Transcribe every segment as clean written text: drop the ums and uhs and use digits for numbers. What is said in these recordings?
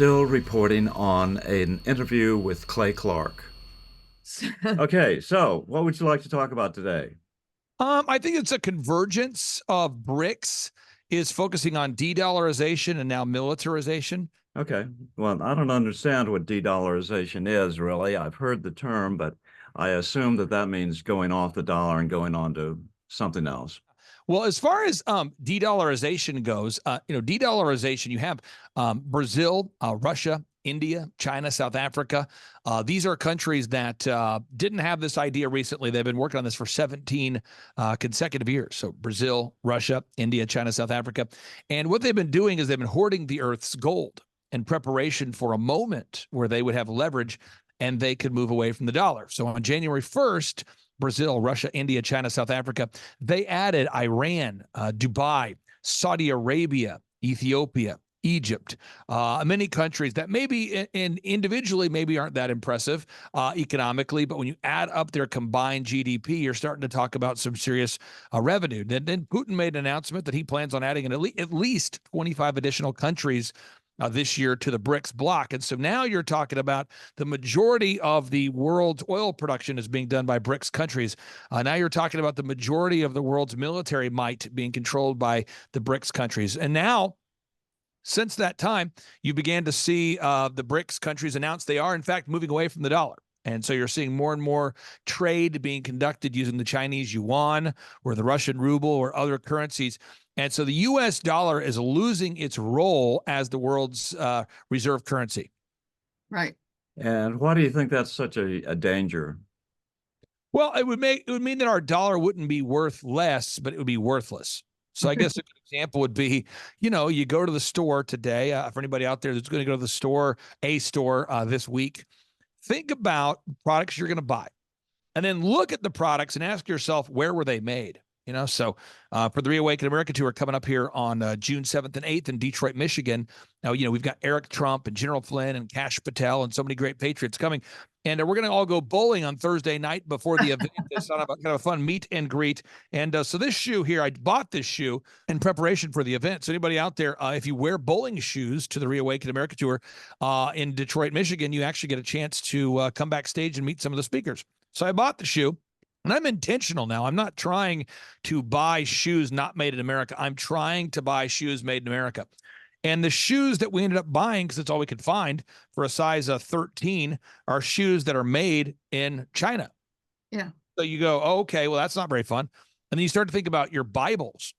still reporting on an interview with Clay Clark. Okay, so what would you like to talk about today? I think it's a convergence of BRICS is focusing on de-dollarization and now militarization. Okay, well, I don't understand what de-dollarization is really. I've heard the term, but I assume that that means going off the dollar and going on to something else. Well, as far as de-dollarization goes, de-dollarization, you have Brazil, Russia, India, China, South Africa. These are countries that didn't have this idea recently. They've been working on this for 17 consecutive years. So Brazil, Russia, India, China, South Africa. And what they've been doing is they've been hoarding the Earth's gold in preparation for a moment where they would have leverage and they could move away from the dollar. So on January 1st, Brazil, Russia, India, China, South Africa, they added Iran, Dubai, Saudi Arabia, Ethiopia, Egypt, many countries that maybe individually maybe aren't that impressive economically, but when you add up their combined GDP, you're starting to talk about some serious revenue. Then Putin made an announcement that he plans on adding at least 25 additional countries this year to the BRICS bloc. And so now you're talking about the majority of the world's oil production is being done by BRICS countries. Now you're talking about the majority of the world's military might being controlled by the BRICS countries. And now, since that time, you began to see the BRICS countries announce they are, in fact, moving away from the dollar. And so you're seeing more and more trade being conducted using the Chinese yuan or the Russian ruble or other currencies. And so the U.S. dollar is losing its role as the world's reserve currency. Right. And why do you think that's such a danger? Well, it would mean that our dollar wouldn't be worth less, but it would be worthless. So I guess a good example would be, you go to the store today. For anybody out there that's going to go to the store, this week, think about products you're going to buy, and then look at the products and ask yourself, where were they made? So for the Reawaken America Tour coming up here on June 7th and 8th in Detroit, Michigan. Now, we've got Eric Trump and General Flynn and Kash Patel and so many great patriots coming. And we're going to all go bowling on Thursday night before the event. It's kind of a fun meet and greet. And so this shoe here, I bought this shoe in preparation for the event. So anybody out there, if you wear bowling shoes to the Reawaken America Tour in Detroit, Michigan, you actually get a chance to come backstage and meet some of the speakers. So I bought the shoe. And I'm intentional now. I'm not trying to buy shoes not made in America. I'm trying to buy shoes made in America. And the shoes that we ended up buying, because it's all we could find for a size 13, are shoes that are made in China. Yeah. So you go, oh, okay, well, that's not very fun. And then you start to think about your Bibles.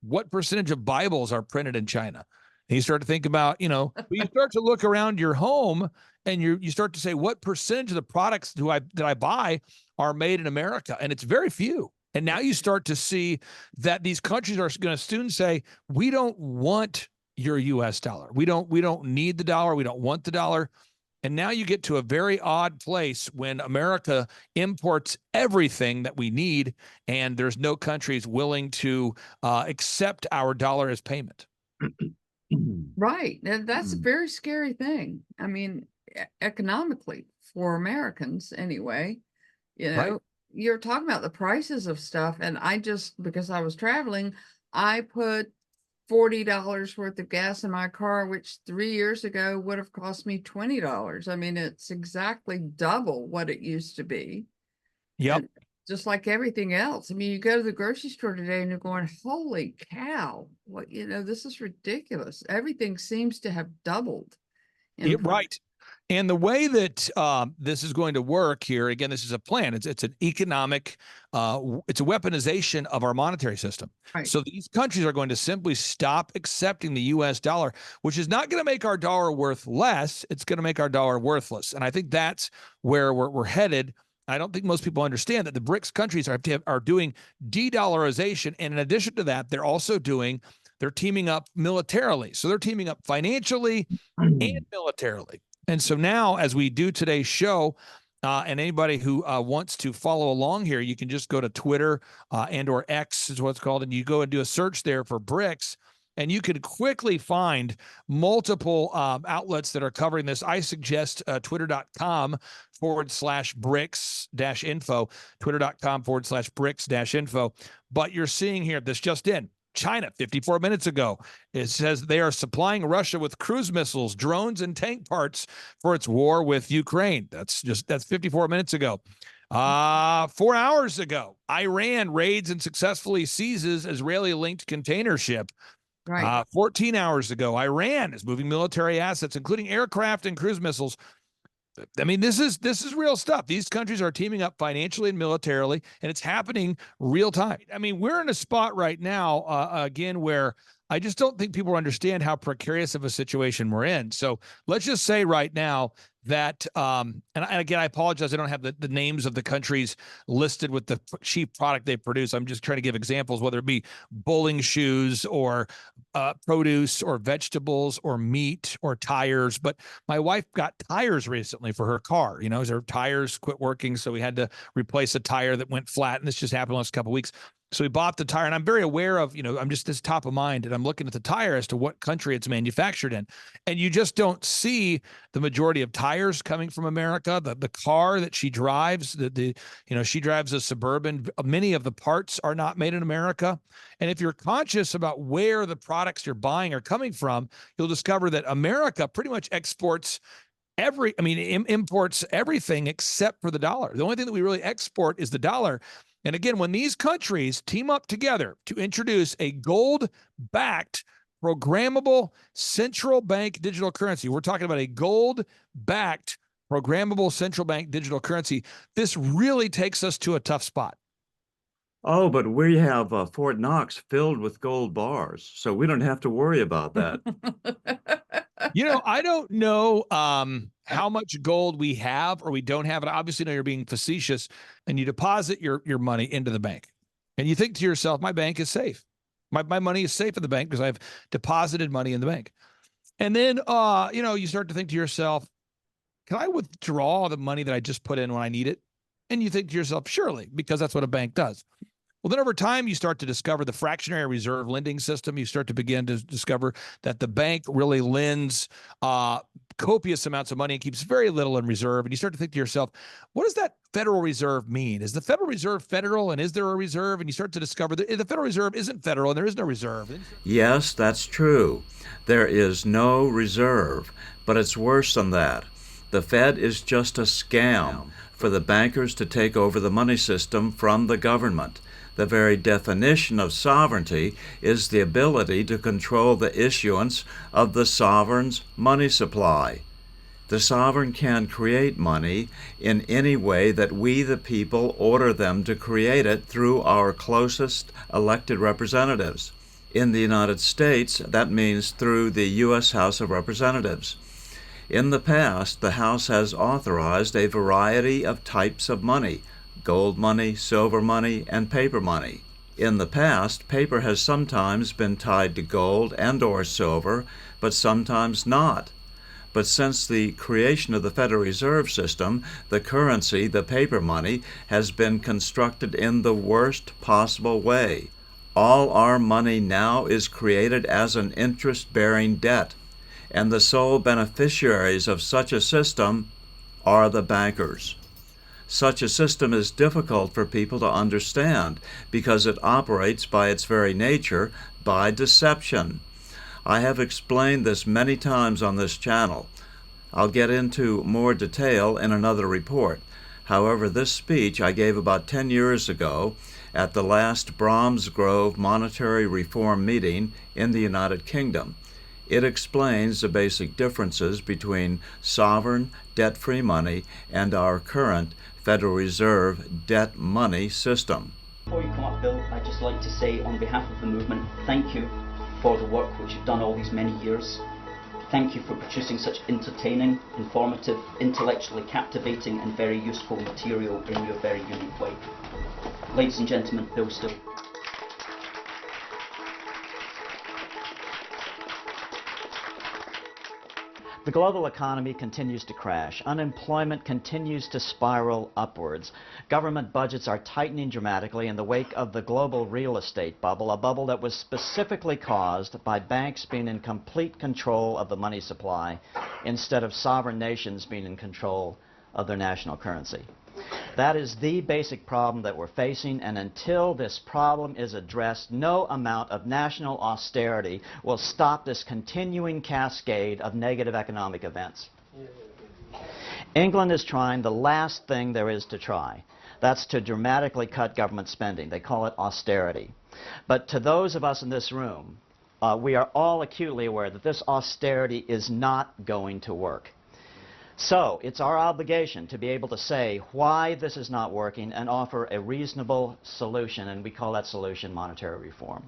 What percentage of Bibles are printed in China? And you start to think about, you start to look around your home and you start to say, what percentage of the products that I buy are made in America? And it's very few. And now you start to see that these countries are going to soon say, we don't want your US dollar. We don't need the dollar. We don't want the dollar. And now you get to a very odd place when America imports everything that we need, and there's no countries willing to accept our dollar as payment. Right. And that's a very scary thing. I mean, economically, for Americans anyway, Right. You're talking about the prices of stuff. And because I was traveling, I put $40 worth of gas in my car, which 3 years ago would have cost me $20. I mean, it's exactly double what it used to be. Yep. And just like everything else. I mean, you go to the grocery store today and you're going, holy cow, this is ridiculous. Everything seems to have doubled. Right. And the way that this is going to work here, again, this is a plan. It's an economic, it's a weaponization of our monetary system. Right. So these countries are going to simply stop accepting the U.S. dollar, which is not going to make our dollar worth less. It's going to make our dollar worthless. And I think that's where we're headed. I don't think most people understand that the BRICS countries are doing de-dollarization. And in addition to that, they're teaming up militarily. So they're teaming up financially and militarily. And so now, as we do today's show, and anybody who wants to follow along here, you can just go to Twitter and or X is what it's called, and you go and do a search there for BRICS, and you can quickly find multiple outlets that are covering this. I suggest twitter.com/BRICS-info, twitter.com/BRICS-info. But you're seeing here, this just in, China, 54 minutes ago, it says they are supplying Russia with cruise missiles, drones, and tank parts for its war with Ukraine. That's 54 minutes ago. 4 hours ago, Iran raids and successfully seizes Israeli-linked container ship. Right. 14 hours ago, Iran is moving military assets, including aircraft and cruise missiles. I mean, this is real stuff. These countries are teaming up financially and militarily, and it's happening real time. I mean, we're in a spot right now, again, where I just don't think people understand how precarious of a situation we're in. So let's just say right now that, and again, I apologize, I don't have the names of the countries listed with the chief product they produce. I'm just trying to give examples, whether it be bowling shoes or produce or vegetables or meat or tires. But my wife got tires recently for her car. You know, her tires quit working, so we had to replace a tire that went flat, and this just happened last couple of weeks. So we bought the tire, and I'm very aware of, I'm just this top of mind, and I'm looking at the tire as to what country it's manufactured in. And you just don't see the majority of tires coming from America. The car that she drives, she drives a Suburban. Many of the parts are not made in America. And if you're conscious about where the products you're buying are coming from, you'll discover that America pretty much imports everything except for the dollar. The only thing that we really export is the dollar. And again, when these countries team up together to introduce a gold-backed programmable central bank digital currency, we're talking about a gold-backed programmable central bank digital currency, this really takes us to a tough spot. Oh, but we have Fort Knox filled with gold bars, so we don't have to worry about that. I don't know how much gold we have or we don't have. And obviously, you're being facetious, and you deposit your money into the bank. And you think to yourself, my bank is safe. My money is safe in the bank because I've deposited money in the bank. And then, you start to think to yourself, can I withdraw the money that I just put in when I need it? And you think to yourself, surely, because that's what a bank does. Well, then over time, you start to discover the fractionary reserve lending system. You start to begin to discover that the bank really lends copious amounts of money and keeps very little in reserve. And you start to think to yourself, what does that Federal Reserve mean? Is the Federal Reserve federal, and is there a reserve? And you start to discover that the Federal Reserve isn't federal and there is no reserve. Yes, that's true. There is no reserve, but it's worse than that. The Fed is just a scam for the bankers to take over the money system from the government. The very definition of sovereignty is the ability to control the issuance of the sovereign's money supply. The sovereign can create money in any way that we, the people, order them to create it through our closest elected representatives. In the United States, that means through the U.S. House of Representatives. In the past, the House has authorized a variety of types of money: gold money, silver money, and paper money. In the past, paper has sometimes been tied to gold and/or silver, but sometimes not. But since the creation of the Federal Reserve System, the currency, the paper money, has been constructed in the worst possible way. All our money now is created as an interest-bearing debt, and the sole beneficiaries of such a system are the bankers. Such a system is difficult for people to understand because it operates by its very nature by deception. I have explained this many times on this channel. I'll get into more detail in another report. However, this speech I gave about 10 years ago at the last Brahms Grove Monetary Reform meeting in the United Kingdom. It explains the basic differences between sovereign, debt-free money and our current Federal Reserve debt money system. Before you come up, Bill, I'd just like to say on behalf of the movement, thank you for the work which you've done all these many years. Thank you for producing such entertaining, informative, intellectually captivating and very useful material in your very unique way. Ladies and gentlemen, Bill Still. The global economy continues to crash. Unemployment continues to spiral upwards. Government budgets are tightening dramatically in the wake of the global real estate bubble, a bubble that was specifically caused by banks being in complete control of the money supply instead of sovereign nations being in control of their national currency. That is the basic problem that we're facing, and until this problem is addressed, no amount of national austerity will stop this continuing cascade of negative economic events. England is trying the last thing there is to try. That's to dramatically cut government spending. They call it austerity. But to those of us in this room, we are all acutely aware that this austerity is not going to work. So it's our obligation to be able to say why this is not working and offer a reasonable solution, and we call that solution monetary reform.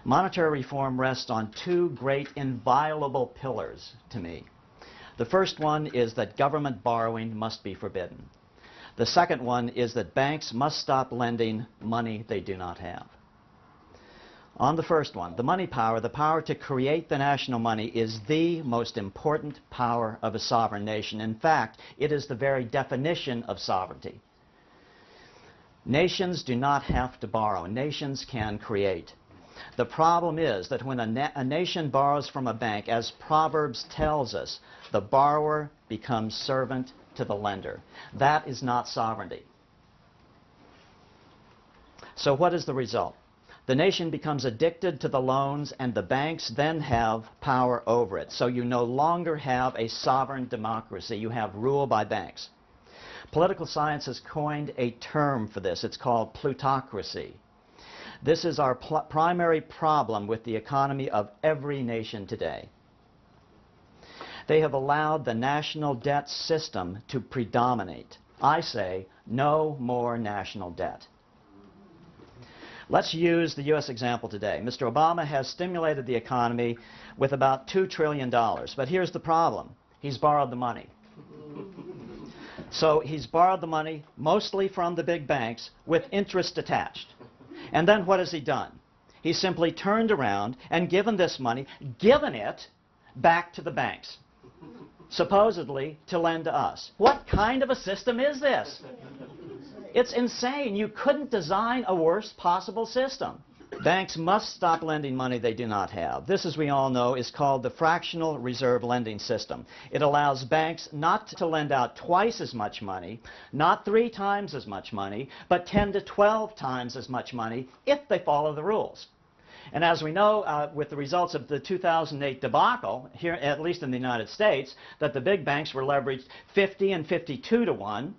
Monetary reform rests on two great inviolable pillars to me. The first one is that government borrowing must be forbidden. The second one is that banks must stop lending money they do not have. On the first one, the money power, the power to create the national money, is the most important power of a sovereign nation. In fact, it is the very definition of sovereignty. Nations do not have to borrow. Nations can create. The problem is that when a nation borrows from a bank, as Proverbs tells us, the borrower becomes servant to the lender. That is not sovereignty. So what is the result? The nation becomes addicted to the loans, and the banks then have power over it. So you no longer have a sovereign democracy. You have rule by banks. Political science has coined a term for this. It's called plutocracy. This is our primary problem with the economy of every nation today. They have allowed the national debt system to predominate. I say, no more national debt. Let's use the U.S. example today. Mr. Obama has stimulated the economy with about $2 trillion. But here's the problem. He's borrowed the money. So he's borrowed the money mostly from the big banks with interest attached. And then what has he done? He's simply turned around and given this money, given it back to the banks, supposedly to lend to us. What kind of a system is this? It's insane. You couldn't design a worse possible system. Banks must stop lending money they do not have. This, as we all know, is called the fractional reserve lending system. It allows banks not to lend out twice as much money, not 3 times as much money, but 10 to 12 times as much money if they follow the rules. And as we know, with the results of the 2008 debacle, here, at least in the United States, that the big banks were leveraged 50 and 52 to 1.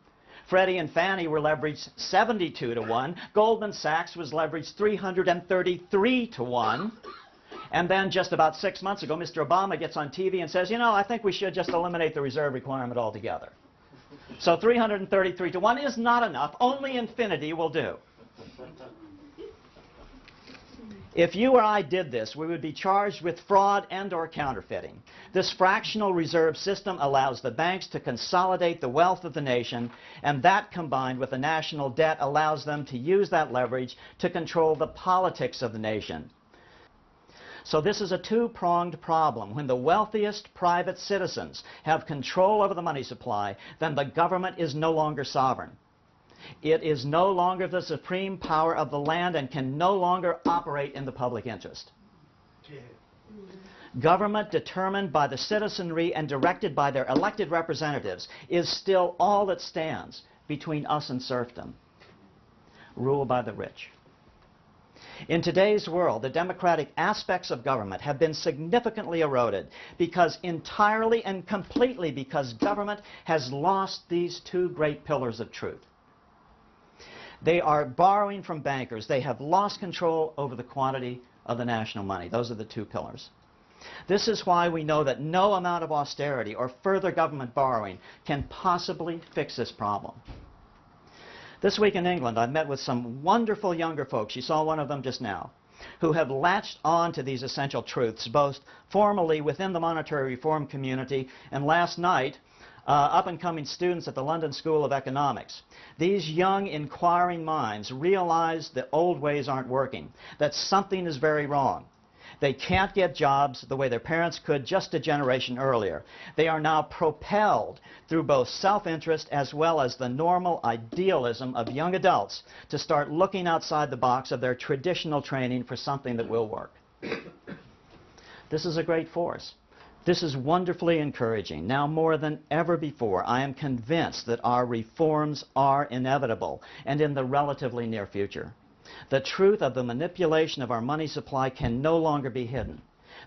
Freddie and Fannie were leveraged 72 to 1. Goldman Sachs was leveraged 333 to 1. And then just about 6 months ago, Mr. Obama gets on TV and says, you know, I think we should just eliminate the reserve requirement altogether. So 333 to 1 is not enough. Only infinity will do. If you or I did this, we would be charged with fraud and or counterfeiting. This fractional reserve system allows the banks to consolidate the wealth of the nation, and that combined with the national debt allows them to use that leverage to control the politics of the nation. So this is a two-pronged problem. When the wealthiest private citizens have control over the money supply, then the government is no longer sovereign. It is no longer the supreme power of the land and can no longer operate in the public interest. Government determined by the citizenry and directed by their elected representatives is still all that stands between us and serfdom. Rule by the rich. In today's world, the democratic aspects of government have been significantly eroded entirely and completely because government has lost these two great pillars of truth. They are borrowing from bankers. They have lost control over the quantity of the national money. Those are the two pillars. This is why we know that no amount of austerity or further government borrowing can possibly fix this problem. This week in England, I met with some wonderful younger folks. You saw one of them just now, who have latched on to these essential truths, both formally within the monetary reform community and last night, up-and-coming students at the London School of Economics. These young, inquiring minds realize that old ways aren't working, that something is very wrong. They can't get jobs the way their parents could just a generation earlier. They are now propelled through both self-interest as well as the normal idealism of young adults to start looking outside the box of their traditional training for something that will work. This is a great force. This is wonderfully encouraging. Now more than ever before, I am convinced that our reforms are inevitable and in the relatively near future. The truth of the manipulation of our money supply can no longer be hidden.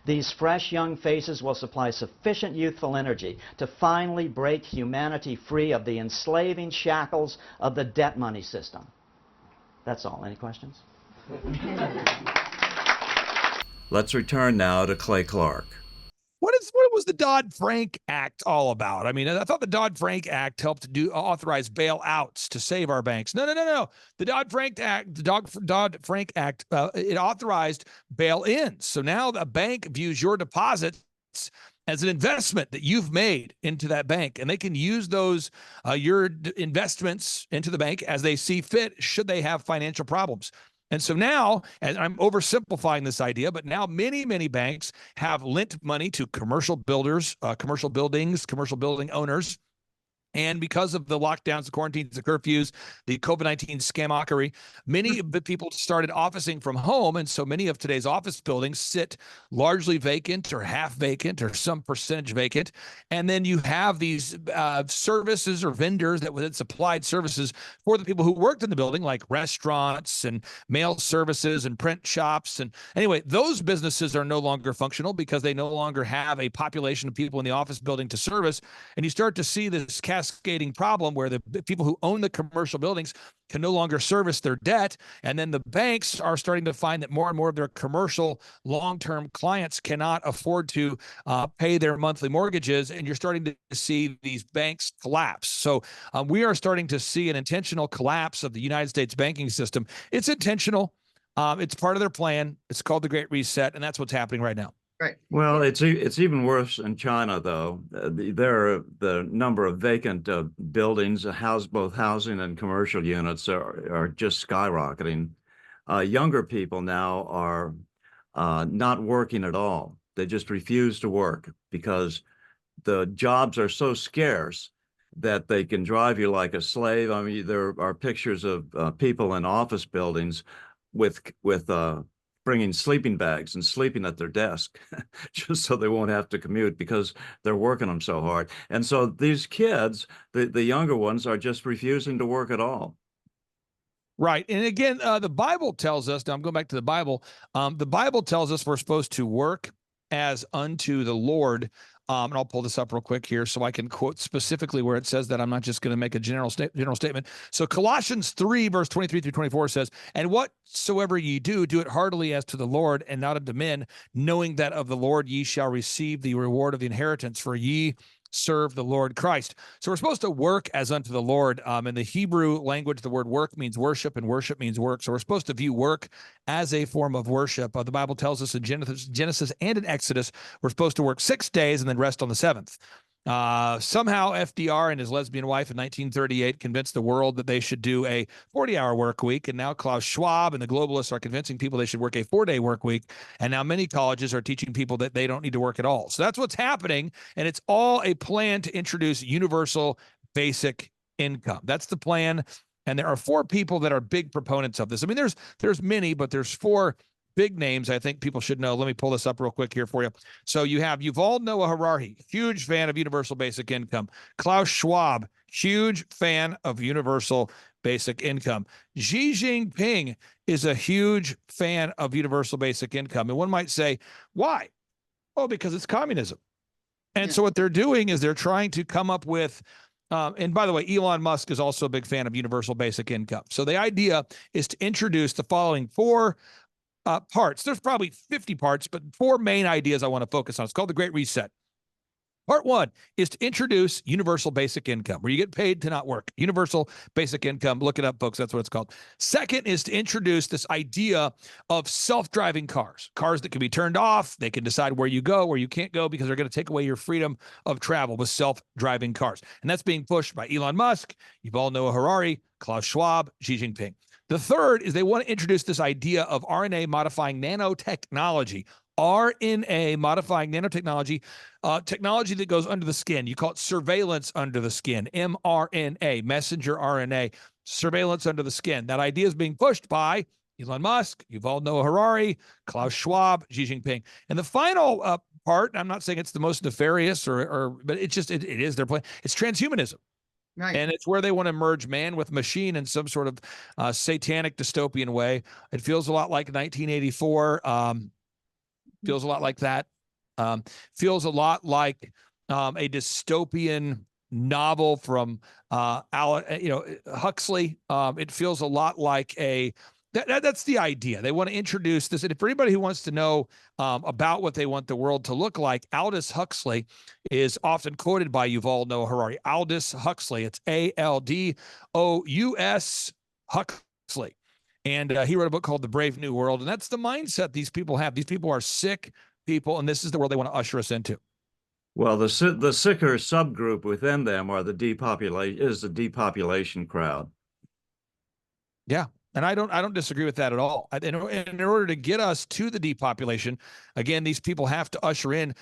These fresh young faces will supply sufficient youthful energy to finally break humanity free of the enslaving shackles of the debt money system. That's all. Any questions? Let's return now to Clay Clark. What was the Dodd Frank Act all about? I mean, I thought the Dodd Frank Act helped to authorize bailouts to save our banks. No. The Dodd Frank Act, it authorized bail-ins. So now the bank views your deposits as an investment that you've made into that bank, and they can use those your investments into the bank as they see fit, should they have financial problems. And so now, and I'm oversimplifying this idea, but now many banks have lent money to commercial builders, commercial building owners. And because of the lockdowns, the quarantines, the curfews, the COVID-19 scamockery, many people started officing from home. And so many of today's office buildings sit largely vacant or half vacant or some percentage vacant. And then you have these services or vendors that supplied services for the people who worked in the building, like restaurants and mail services and print shops. And anyway, those businesses are no longer functional because they no longer have a population of people in the office building to service. And you start to see this cascading problem where the people who own the commercial buildings can no longer service their debt. And then the banks are starting to find that more and more of their commercial long-term clients cannot afford to pay their monthly mortgages. And you're starting to see these banks collapse. So we are starting to see an intentional collapse of the United States banking system. It's intentional. It's part of their plan. It's called the Great Reset. And that's what's happening right now. Right. Well, it's even worse in China, though. The number of vacant buildings, both housing and commercial units, are just skyrocketing. Younger people now are not working at all. They just refuse to work because the jobs are so scarce that they can drive you like a slave. I mean, there are pictures of people in office buildings with bringing sleeping bags and sleeping at their desk just so they won't have to commute because they're working them so hard. And so these kids, the younger ones, are just refusing to work at all. Right. And again, the Bible tells us, now I'm going back to the Bible tells us we're supposed to work as unto the Lord. And I'll pull this up real quick here so I can quote specifically where it says that. I'm not just going to make a general statement. So Colossians 3, verse 23 through 24 says, "And whatsoever ye do, do it heartily as to the Lord and not unto men, knowing that of the Lord ye shall receive the reward of the inheritance, for ye serve the Lord Christ." So we're supposed to work as unto the Lord. In the Hebrew language, the word work means worship, and worship means work. So we're supposed to view work as a form of worship. The Bible tells us in Genesis and in Exodus, we're supposed to work 6 days and then rest on the seventh. Somehow FDR and his lesbian wife in 1938 convinced the world that they should do a 40-hour work week. And now Klaus Schwab and the globalists are convincing people they should work a 4-day work week. And now many colleges are teaching people that they don't need to work at all. So that's what's happening. And it's all a plan to introduce universal basic income. That's the plan. And there are 4 people that are big proponents of this. I mean, there's many, but there's 4 big names I think people should know. Let me pull this up real quick here for you. So you have Yuval Noah Harari, huge fan of universal basic income. Klaus Schwab, huge fan of universal basic income. Xi Jinping is a huge fan of universal basic income. And one might say, why? Oh, because it's communism. And so what they're doing is they're trying to come up with and by the way, Elon Musk is also a big fan of universal basic income. So the idea is to introduce the following 4 parts. There's probably 50 parts, but 4 main ideas I want to focus on. It's called the Great Reset. Part 1 is to introduce universal basic income, where you get paid to not work. Universal basic income. Look it up, folks. That's what it's called. Second is to introduce this idea of self-driving cars that can be turned off. They can decide where you go, where you can't go, because they're going to take away your freedom of travel with self-driving cars. And that's being pushed by Elon Musk, Yuval Noah Harari, Klaus Schwab, Xi Jinping. The third is they want to introduce this idea of RNA modifying nanotechnology. RNA modifying nanotechnology, technology that goes under the skin. You call it surveillance under the skin, mRNA, messenger RNA, surveillance under the skin. That idea is being pushed by Elon Musk, Yuval Noah Harari, Klaus Schwab, Xi Jinping. And the final part. I'm not saying it's the most nefarious but it's just, it is their plan. It's transhumanism. Right. And it's where they want to merge man with machine in some sort of satanic dystopian way. It feels a lot like 1984. Feels a lot like that. Feels a lot like a dystopian novel from Huxley. It feels a lot like that's the idea. They want to introduce this. And for anybody who wants to know about what they want the world to look like, Aldous Huxley is often quoted by Yuval Noah Harari. Aldous Huxley. It's Aldous Huxley. And he wrote a book called The Brave New World. And that's the mindset these people have. These people are sick people, and this is the world they want to usher us into. Well, the sicker subgroup within them are the depopulation crowd. Yeah. And I don't disagree with that at all. In order to get us to the depopulation, again, these people have to usher in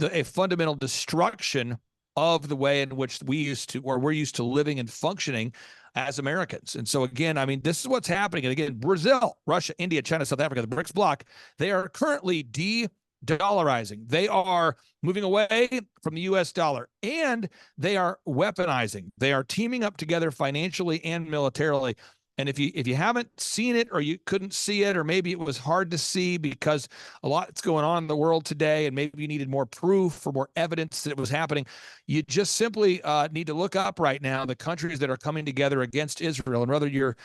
a fundamental destruction of the way in which we're used to living and functioning as Americans. And so again, I mean, this is what's happening. And again, Brazil, Russia, India, China, South Africa, the BRICS bloc, they are currently de-dollarizing. They are moving away from the US dollar, and they are weaponizing. They are teaming up together financially and militarily. And if you haven't seen it, or you couldn't see it, or maybe it was hard to see because a lot's going on in the world today, and maybe you needed more proof or more evidence that it was happening, you just simply need to look up right now the countries that are coming together against Israel. And whether you're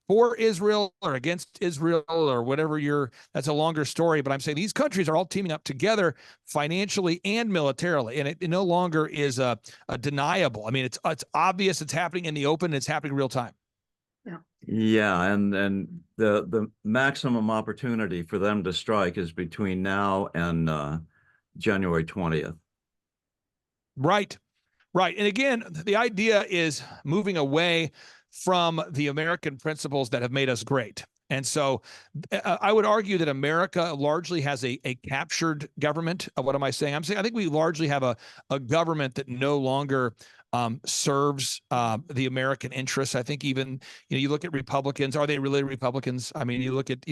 for Israel or against Israel or whatever that's a longer story, but I'm saying these countries are all teaming up together financially and militarily, and it no longer is a deniable. I mean, it's obvious, it's happening in the open, it's happening real time. Yeah, and the maximum opportunity for them to strike is between now and January 20th. Right. And again, the idea is moving away from the American principles that have made us great. And so I would argue that America largely has a captured government. What am I saying? I'm saying I think we largely have a government that no longer serves the American interests. I think even, you look at Republicans, are they really Republicans? I mean, you look at,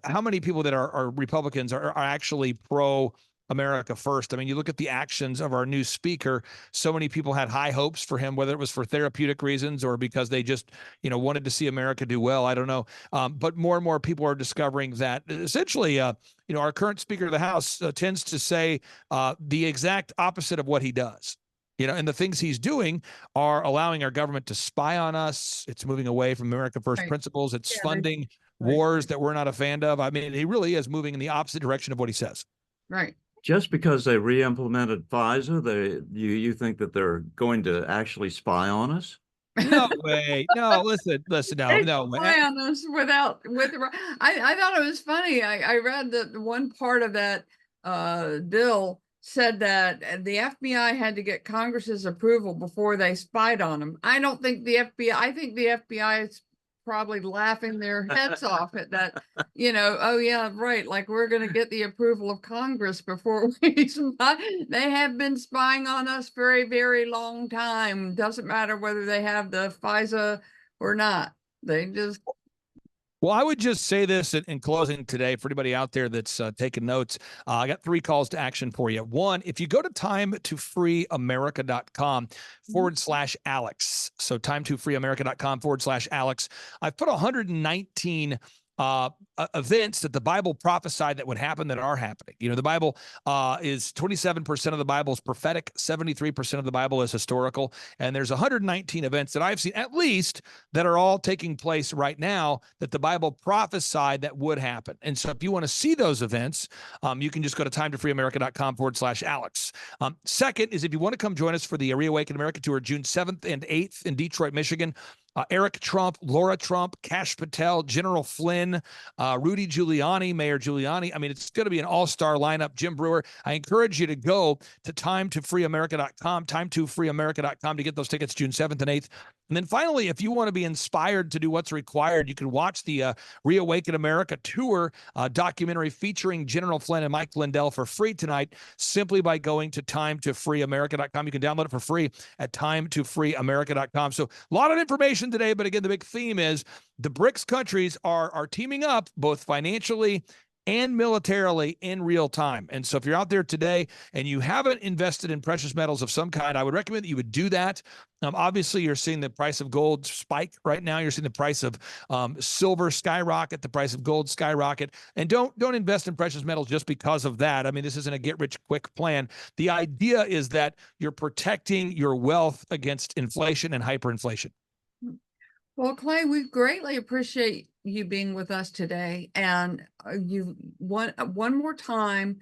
how many people that are Republicans are actually pro America first. I mean, you look at the actions of our new speaker. So many people had high hopes for him, whether it was for therapeutic reasons or because they just, wanted to see America do well. I don't know. But more and more people are discovering that essentially, our current Speaker of the House tends to say the exact opposite of what he does. And the things he's doing are allowing our government to spy on us. It's moving away from America First principles. It's funding wars that we're not a fan of. I mean, he really is moving in the opposite direction of what he says. Right. Just because they re-implemented FISA, you think that they're going to actually spy on us? No way. No, listen, no way. Spy on us I thought it was funny. I read that one part of that bill said that the FBI had to get Congress's approval before they spied on them. I don't think the FBI, I think the FBI is probably laughing their heads off at that, oh yeah, right, like we're going to get the approval of Congress before we spy. They have been spying on us for a very long time. Doesn't matter whether they have the FISA or not. They just... Well, I would just say this in closing today for anybody out there that's taking notes. I got 3 calls to action for you. One, if you go to timetofreeamerica.com/Alex, so timetofreeamerica.com/Alex, I've put 119 events that the Bible prophesied that would happen that are happening. The Bible is 27% of the Bible is prophetic, 73% of the Bible is historical, and there's 119 events that I've seen, at least, that are all taking place right now that the Bible prophesied that would happen. And so if you want to see those events, you can just go to timetofreeamerica.com/Alex. Second is if you want to come join us for the Reawaken America Tour, June 7th and 8th in Detroit, Michigan. Eric Trump, Laura Trump, Kash Patel, General Flynn, Rudy Giuliani, Mayor Giuliani. I mean, it's going to be an all-star lineup. Jim Brewer. I encourage you to go to timetofreeamerica.com, timetofreeamerica.com to get those tickets June 7th and 8th. And then finally, if you want to be inspired to do what's required, you can watch the Reawaken America Tour documentary featuring General Flynn and Mike Lindell for free tonight, simply by going to timetofreeamerica.com. You can download it for free at timetofreeamerica.com. So a lot of information today, but again, the big theme is the BRICS countries are teaming up both financially and militarily in real time. And so if you're out there today and you haven't invested in precious metals of some kind, I would recommend that you would do that. Obviously, you're seeing the price of gold spike right now. You're seeing the price of silver skyrocket, the price of gold skyrocket. And don't invest in precious metals just because of that. I mean, this isn't a get-rich-quick plan. The idea is that you're protecting your wealth against inflation and hyperinflation. Well, Clay, we greatly appreciate you being with us today. And you one more time,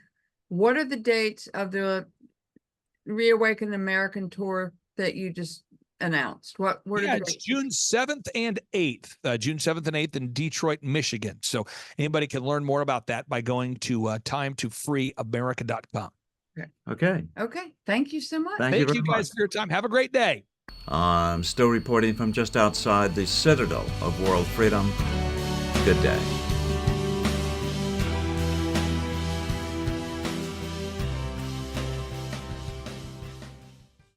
what are the dates of the Reawaken American tour that you just announced? What are the dates? It's June 7th and 8th. June 7th and 8th in Detroit, Michigan. So anybody can learn more about that by going to timetofreeamerica.com. Okay. Okay. Thank you so much. Thank you guys for your time. Have a great day. I'm still reporting from just outside the citadel of world freedom. Good day.